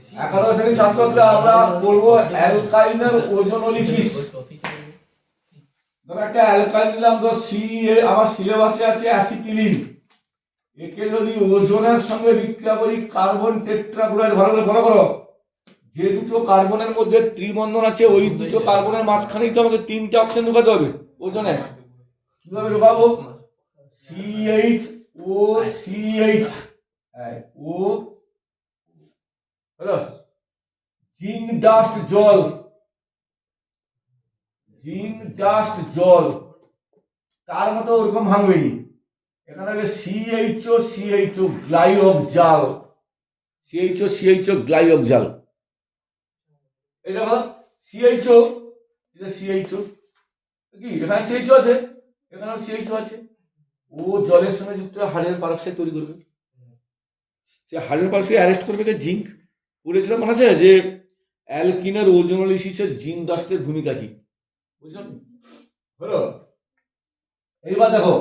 11 শ্রেণীর ছাত্রছাত্রীরা আমরা পড়বো অ্যালকাইনের ওজোনোলিসিস। ধরো একটা অ্যালকাইন নিলাম, তো আমার সিলেবাসে আছে অ্যাসিটিলিন। একে যদি ওজোনের সঙ্গে বিক্রিয়া করি কার্বন টেট্রাক্লোরাইড, ভালো করে ফলো করো, যে দুটো কার্বনের মধ্যে ত্রিবন্ধন আছে ওই দুটো কার্বনের মাঝখানেই তো আমাকে 3টে অক্সিজেন ঢোকাতে হবে ওজনে। কিভাবে ঢোকাবো? CH O CH ও হলো জিঙ্ক ডাস্ট জল, জিঙ্ক ডাস্ট জল তার মতো ওরকম ভাঙবেনি। এখানে হবে CHO CHO গ্লাইঅক্সাল, CHO CHO গ্লাইঅক্সাল। এই দেখো CHO, এটা CHO কি, এখানে CHO আছে, এখানে CHO আছে। ও জলের সঙ্গে যুক্ত হাইড্রোজেন পারক্সাইড তৈরি করবে, সে হাইড্রোজেন পারক্সাইড অ্যারেস্ট করবে কে জিঙ্ক। বলেছিলাম মনে আছে যে অ্যালকিনের ওজোনোলিসিসে জিঙ্ক ডাস্টের ভূমিকা কি, বুঝলাম হলো। এইবার দেখো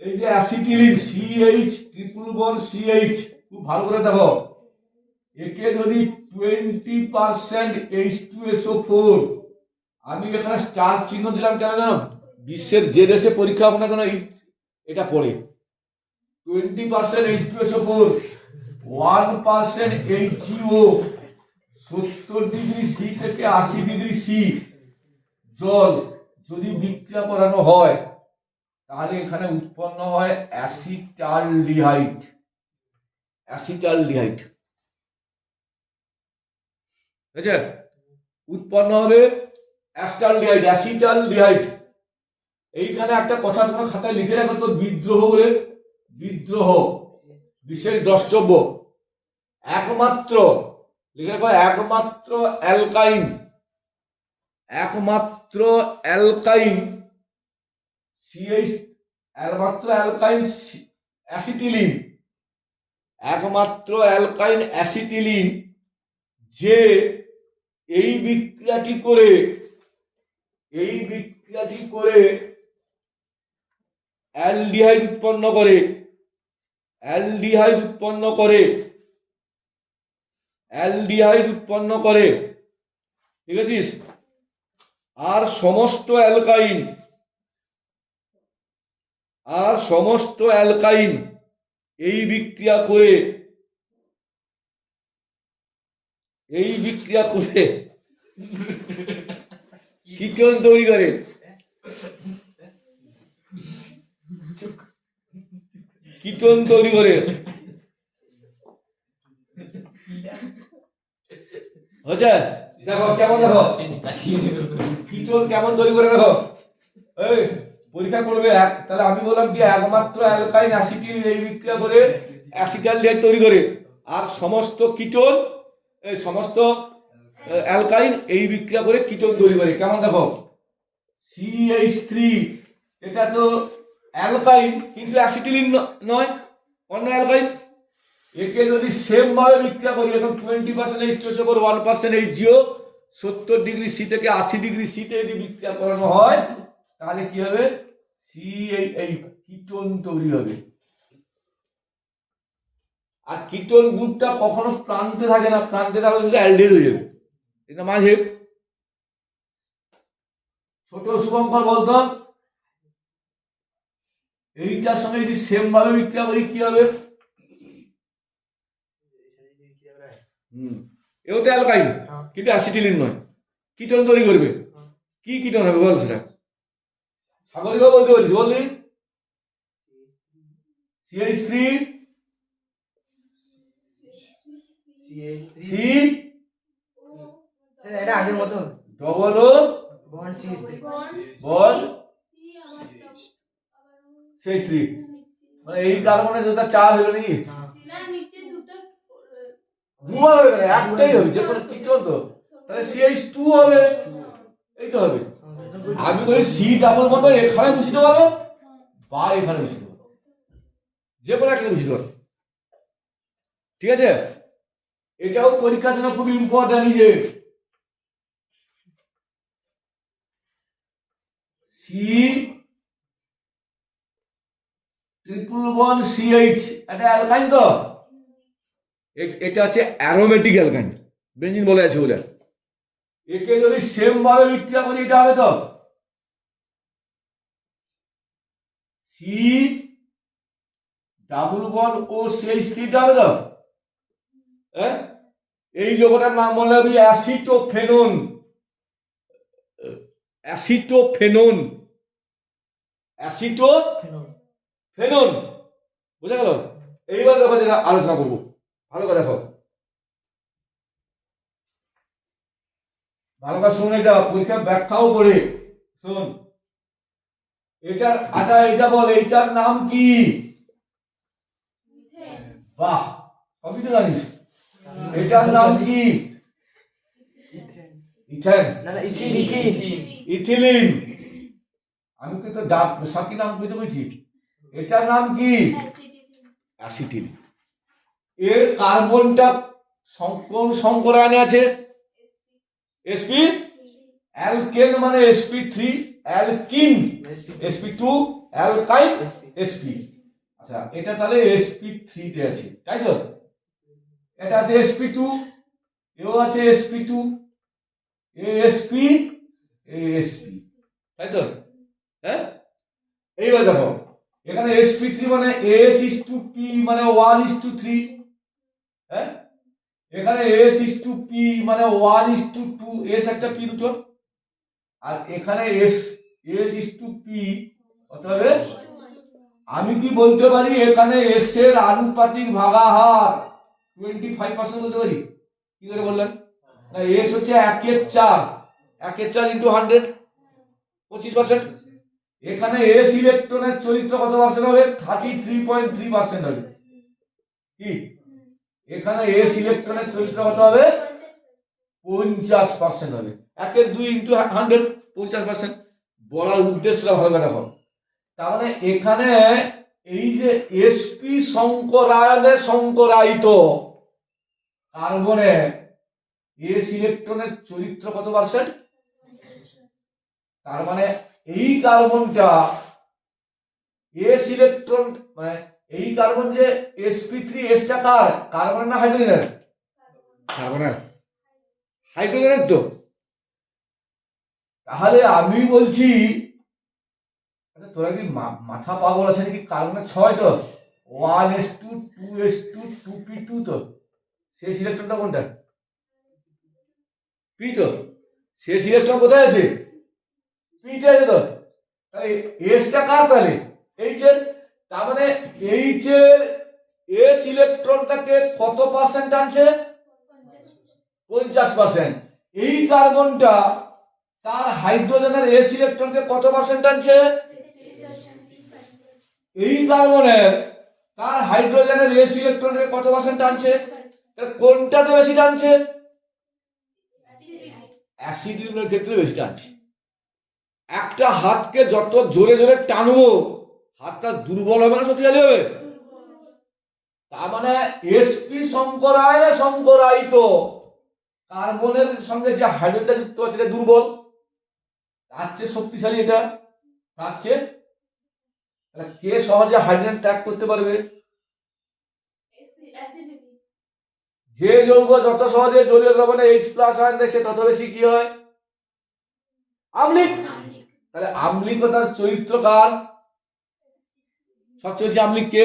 এই যে acetylene CH triple bond CH, খুব ভালো করে দেখো, একে যদি 20% H2SO4, আমি এখানে স্টার চিহ্ন দিলাম কেন জানো? বিশ্বের যে দেশে পরীক্ষা হবে না কেন এটা পড়ে 20% H2SO4, 1% HGO, 70 ডিগ্রি সি থেকে 80 ডিগ্রি সি জল যদি বিক্রিয়া করানো হয় তাহলে এখানে উৎপন্ন হয় অ্যাসিটালডিহাইড। অ্যাসিটালডিহাইড ঠিক আছে, উৎপন্ন হবে অ্যাসিটালডিহাইড, অ্যাসিটালডিহাইড। এইখানে একটা কথা তোমার খাতায় লিখে রাখো তো, বিদ্রোহ বলে, বিদ্রোহ বিশেষ দ্রষ্টব্য, একমাত্র লিখে রাখো, একমাত্র অ্যালকাইন, একমাত্র অ্যালকাইন CH, একমাত্র অ্যালকাইন অ্যাসিটিলিন, একমাত্র অ্যালকাইন অ্যাসিটিলিন যে এই বিক্রিয়াটি করে, এই বিক্রিয়াটি করে অ্যালডিহাইড উৎপন্ন করে, অ্যালডিহাইড উৎপন্ন করে, অ্যালডিহাইড উৎপন্ন করে, ঠিক আছে। আর সমস্ত অ্যালকাইন, আর সমস্ত অ্যালকাইন এই বিক্রিয়া করে, এই বিক্রিয়া করে কিটোন তৈরি করে, কিটোন তৈরি করে, হচ্ছে দেখো কেমন, দেখো কিটোন কেমন তৈরি করে, দেখো এই পরীক্ষা করবে। তাহলে আমি বললাম কি, একমাত্র অ্যালকাইন অ্যাসিটিলিন এই বিক্রিয়া করে অ্যাসিটালডিহাইড তৈরি করে, আর সমস্ত কিটোন, এই সমস্ত অ্যালকাইন এই বিক্রিয়া করে কিটোন তৈরি করে। কেমন দেখো, CH3, এটা তো অ্যালকাইন কিন্তু অ্যাসিটিলিন নয়, অন্য অ্যালকাইন। একে যদি সেম ভাবে বিক্রিয়া করি, এখন 20% H2SO4, 1% HGO, 70 ডিগ্রি সি থেকে 80 ডিগ্রি সিতে যদি বিক্রিয়া করানো হয় তাহলে কি হবে? এই কিটোন তৈরি হবে। আর কিটোন গ্রুপটা কখনো প্রান্তে থাকে না, প্রান্তে থাকলে শুধু অ্যালডিহাইড হয়ে যাবে, এটা মাঝে। ছোট শুভঙ্কর বলতো, এইটার সঙ্গে যদি সেম ভাবে বিক্রিয়া করি কি হবে? এও তো অ্যালকাইন কিন্তু অ্যাসিটিলিন নয়, কিটোন তৈরি করবে। কি কিটোন হবে বল সেটা? সাগরিকাও বলতে পারিস, বললি CH3 C এটা আগের মতো double O bond CH3 bond CH3, মানে এই কার্বনের যেটা চার হলো নাকি, দুবার হবে না, একটাই হবে, যে কোনো কিটোন তো, তাহলে CH2 হবে, এই তো হবে। আমি বলি C ডাবল বন্ড এখানে বসিতে পারো বা এখানে বসিতে পারো, যে কোনো একটা বসিতে পারো, ঠিক আছে। এটাও পরীক্ষার জন্য খুব ইম্পর্টেন্ট, যে C ট্রিপল বন্ড CH, এটা অ্যালকাইন তো, এটা হচ্ছে অ্যারোমেটিক অ্যালকাইন, বেঞ্জিন বলে আছে বলে। একে যদি সেম ভাবে বিক্রিয়া করি এটা হবে তো সি ডাবল বন্ড ও সেই স্থিরটা হবে তো। হ্যাঁ, এই যৌগটার নাম বললে আমি অ্যাসিটোফেনন। অ্যাসিটোফেনন, অ্যাসিটোফেনন, বুঝা গেল? এইবার দেখো যেটা আলোচনা করবো, ভালো করে দেখো, ভালো করে শুন, এটা পরীক্ষার ব্যাখ্যাও করে শুন। এটার আচ্ছা এটা বল, এইটার নাম কি? বাহ, সবই তো জানিস। এটার নাম কি? ইথেন, না না ইথিন ইথিন ইথিলিন। আমি কিন্তু সাকি নাম কইতে কইছি। এটার নাম কি? অ্যাসিটিন। এর কার্বনটা কোন সংকরায়নে আছে? sp, অ্যালকেন মানে sp3, অ্যালকিন sp2, অ্যালকাইন sp। আচ্ছা এটা তাহলে sp3 তে আছে, তাই তো? এটা আছে sp2, এও আছে sp2, asp, asp, তাই তো? হ্যাঁ, এইবার দেখো এখানে sp3 মানে s:p মানে 1:3। হ্যাঁ, এখানে s:p মানে 1:2, s একটা p দুটো, আর এখানে s:p অতএব আমি কি বলতে পারি? এখানে s এর আনুপাতিক ভাগাহার 25% বলতে পারি। কি করে বললেন? না, s হচ্ছে 1/4, 1/4 ইন্টু 100, 25%। এখানে s ইলেকট্রনের চরিত্র কত পার্সেন্ট হবে? 33.3% হবে। কি এখানে s ইলেকট্রনের চরিত্র কত হবে? 50% হবে। 1/2 ইন্টু 100, 50%। বলার উদ্দেশ্যটা ভালো করে দেখো। তার মানে এখানে এই যে sp সংকরায়নে সংকরায়িত কার্বনে s ইলেকট্রনের চরিত্র কত পার্সেন্ট? তার মানে এই কার্বনটা s ইলেকট্রন মানে এই কার্বন যে sp3, এসটা কার? কার্বনের না হাইড্রোজেনের? কার্বনের, হাইড্রোজেনের তো। তাহলে আমি বলছি, আচ্ছা তোরা কি মাথা পাগল আছে নাকি? কার্বনের 6 তো, 1s2, 2s2, 2p2 তো। শেষ ইলেকট্রনটা কোনটা? p তো। শেষ ইলেকট্রন কোথায় আছে? p তে আছে তো। তাহলে এসটা কার তাহলে? এইচ এর। তার মানে এইচ এর এস ইলেকট্রনটাকে কত পার্সেন্ট আনছে? 50%। এই কার্বনটা তার হাইড্রোজেনের এস ইলেকট্রনকে কত পার্সেন্ট আনছে? এই কার্বনের তার হাইড্রোজেনের এস ইলেকট্রনকে কত পার্সেন্ট আনছে? কোনটাতে বেশি টানছে? অ্যাসিডিনের ক্ষেত্রে বেশি টানছে। একটা হাতকে যত জোরে জোরে টানবো হাতটা দুর্বল হবে না শক্তিশালী হবে? তার মানে sp সংকরায়নে সংকরায়িত কার্বনের সঙ্গে যে হাইড্রোজেনটা যুক্ত আছে এটা দুর্বল, তার চেয়ে শক্তিশালী এটা, তার চেয়ে। তাহলে কে সহজে হাইড্রোজেন ত্যাগ করতে পারবে? যে যৌগ যত সহজে জলীয় দ্রবণে H+ আয়ন দেয় সে তত বেশি কি হয়? আম্লিক। তাহলে আম্লিকতার চরিত্র কার? সবচেয়ে বেশি আম্লিক কে?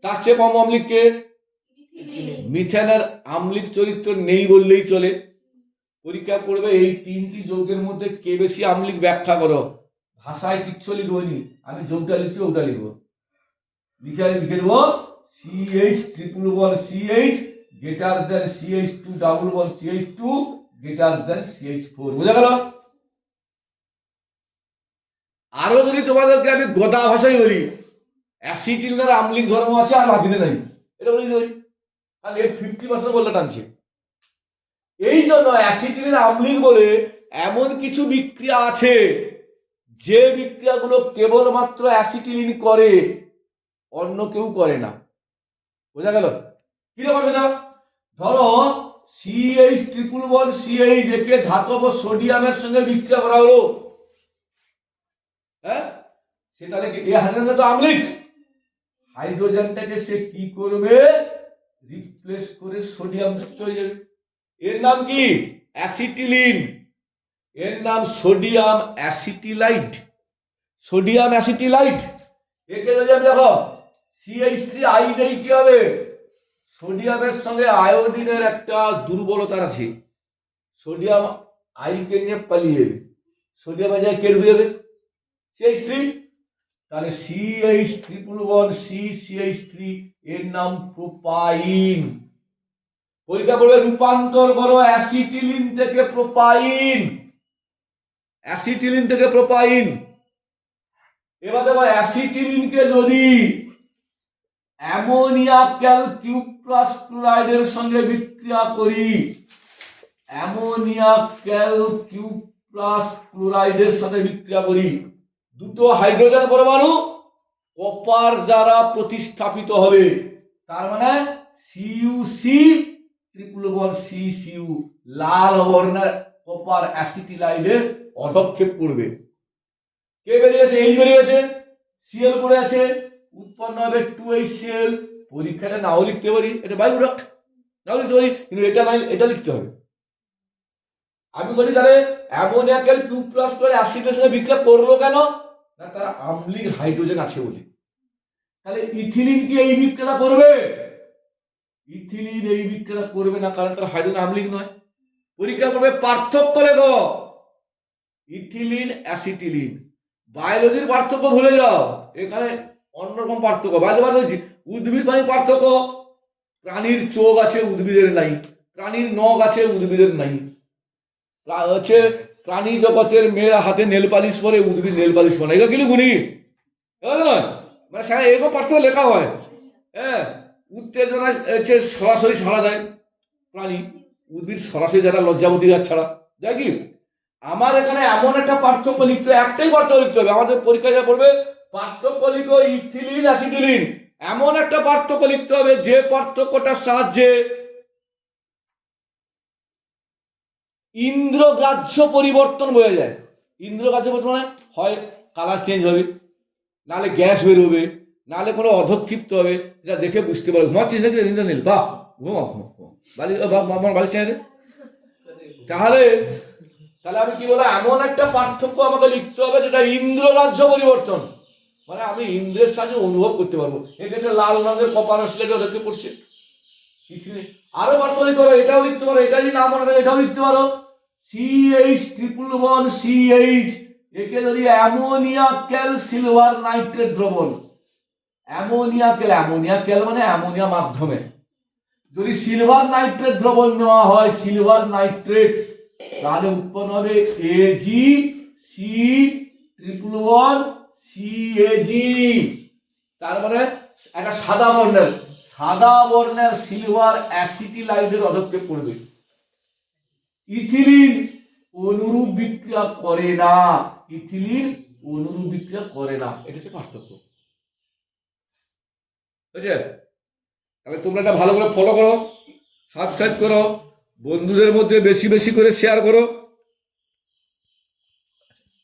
তার চেয়ে কম আম্লিক কে? মিথেনের আম্লিক চরিত্র নেই বললেই চলে। পরীক্ষা করবে এই তিনটি যৌগের মধ্যে কে বেশি আম্লিক ব্যাখ্যা করো। ভাষায় কিচ্ছু লিখবনি, আমি যৌগটা লিখছি ওটা লিখবো। লিখে দেবো CH triple bond CH greater than CH2 double bond CH2 greater than CH4। বোঝা গেল? আরো যদি তোমাদেরকে আমি গোদা ভাষায় বলি, অ্যাসিটিলিনের আম্লিক ধর্ম আছে আর বাকিতে নাই, এটা বলে দিই। কারণ এর 50% বললে টানছে। এই জন্য অ্যাসিটিলিন আম্লিক বলে এমন কিছু বিক্রিয়া আছে যে বিক্রিয়াগুলো কেবলমাত্র অ্যাসিটিলিন করে, অন্য কেউ করে না। বোঝা গেল? কিরকম সেটা? ধরো CH ট্রিপল বন্ড CH একে ধাতব সোডিয়ামের সঙ্গে বিক্রিয়া করা হলো। হ্যাঁ, সে তাহলে এই হাইড্রোজেন তো আম্লিক, হাইড্রোজেনটাকে সে কি করবে? রিপ্লেস করে সোডিয়াম যুক্ত হয়ে যাবে। এর নাম কি? অ্যাসিটিলিন। এর নাম সোডিয়াম অ্যাসিটিলাইট। সোডিয়াম অ্যাসিটিলাইট। একে যদি আমি দেখো CH3 দেই কি হবে? সোডিয়ামের সঙ্গে আয়োডিনের একটা দুর্বলতা আছে। সোডিয়াম কে নিয়ে পালিয়ে যাবে, সোডিয়াম যায় কে ঢুকে যাবে? CH3। তাহলে CH3 এর নাম প্রোপাইন। পরীক্ষা করবে রূপান্তর করো অ্যাসিটিলিন থেকে প্রোপাইন। অ্যাসিটিলিন থেকে প্রোপাইন। এবার দেখো অ্যাসিটিলিনকে যদি অ্যামোনিয়া ক্যালকিউপ্রাস ক্লোরাইডের সঙ্গে বিক্রিয়া করি, অ্যামোনিয়া ক্যালকিউপ্রাস ক্লোরাইডের সাথে বিক্রিয়া করি, দুটো হাইড্রোজেন পরমাণু কপার দ্বারা প্রতিস্থাপিত হবে। তার মানে CuC ট্রিপল বন্ড CCU, লাল বর্ণের কপার অ্যাসিটিলাইডের অধক্ষেপ করবে। কে বেরিয়েছে? H বেরিয়েছে, Cl পড়ে আছে, উৎপন্ন হবে 2HCl। পরীক্ষাটা নাও লিখতে পারি, এটা বাই প্রোডাক্ট, নাও লিখতে পারি, কিন্তু এটা নাই, এটা লিখতে হবে। আমি বলি তাহলে অ্যামোনিয়া ক্যালকিউপ্রাস ক্লোরাইড অ্যাসিডের সাথে বিক্রিয়া করলো কেন? না, তার আম্লিক হাইড্রোজেন আছে বলে। তাহলে ইথিলিন কি এই বিক্রিয়াটা করবে? ইথিলিন এই বিক্রিয়াটা করবে না, কারণ তার হাইড্রোজেন আম্লিক নয়। পরীক্ষা করবে পার্থক্য লেখো, ইথিলিন অ্যাসিটিলিন। বায়োলজির পার্থক্য ভুলে যাও, এখানে অন্যরকম পার্থক্য। বায়োলজি উদ্ভিদ মানে পার্থক্য, প্রাণীর চোখ আছে উদ্ভিদের নাই, প্রাণীর নখ আছে উদ্ভিদের নাই, হচ্ছে প্রাণী জগতের মেয়েরা হাতে নেল পালিশ পরে, উদ্ভিদ নেল পালিশ পরে, এগুলো কিন্তু গুণী নয়। মানে সেখানে এরকম পার্থক্য লেখা হয়। হ্যাঁ, উত্তেজনা হচ্ছে সরাসরি সাড়া দেয় প্রাণী, উদ্ভিদ সরাসরি যারা লজ্জাবতী গাছ ছাড়া দেয় কি? আমার এখানে এমন একটা পার্থক্য লিখতে হবে, একটাই পার্থক্য লিখতে হবে। আমাদের পরীক্ষায় যা পড়বে পার্থক্য লিখো ইথিলিন অ্যাসিটিলিন, এমন একটা পার্থক্য লিখতে হবে যে পার্থক্যটার সাহায্যে ইন্দ্রগ্রাহ্য পরিবর্তন বোঝা যায়। ইন্দ্রগ্রাহ্য পরিবর্তন মানে হয় কালার চেঞ্জ হবে, নাহলে গ্যাস বেরোবে, নাহলে কোনো অধক্ষিপ্ত হবে, যেটা দেখে বুঝতে পারবে ঘুমাচ্ছিস নাকি ইন্দ্রনীল, বাহ ঘুমা ঘুমা বালি আমার বালিশ চেঞ্জ। তাহলে তাহলে আমি কি বলবো, এমন একটা পার্থক্য আমাকে লিখতে হবে যেটা ইন্দ্ররাজ্য পরিবর্তন, মানে আমি ইন্দ্রের সাহায্যে অনুভব করতে পারবো। এক্ষেত্রে লাল রঙের কপার অক্সাইড দেখতে পড়ছে। আরো পার্থক্য লিখতে পারো, এটাও লিখতে পারো, এটা যদি না মনে থাকে এটাও লিখতে পারো, CH3 একে যদি অ্যামোনিয়া ক্যাল সিলভার নাইট্রেট দ্রবণ, অ্যামোনিয়া ক্যাল মানে অ্যামোনিয়া মাধ্যমে যদি সিলভার নাইট্রেট দ্রবণ নেওয়া হয়, সিলভার নাইট্রেট, তাহলে উৎপন্ন হবে AgC1 তার মানে একটা সাদা বর্ণের সিলভার অ্যাসিটিলাইডের অধক্ষেপ করবে। ইথিলিন অনুরূপ বিক্রিয়া করে না, ইথিলিন অনুরূপ বিক্রিয়া করে না, এটা হচ্ছে পার্থক্য। বুঝছে? তাহলে তোমরা এটা ভালো করে ফলো করো, সাবস্ক্রাইব করো, বন্ধুদের মধ্যে বেশি বেশি করে শেয়ার করো।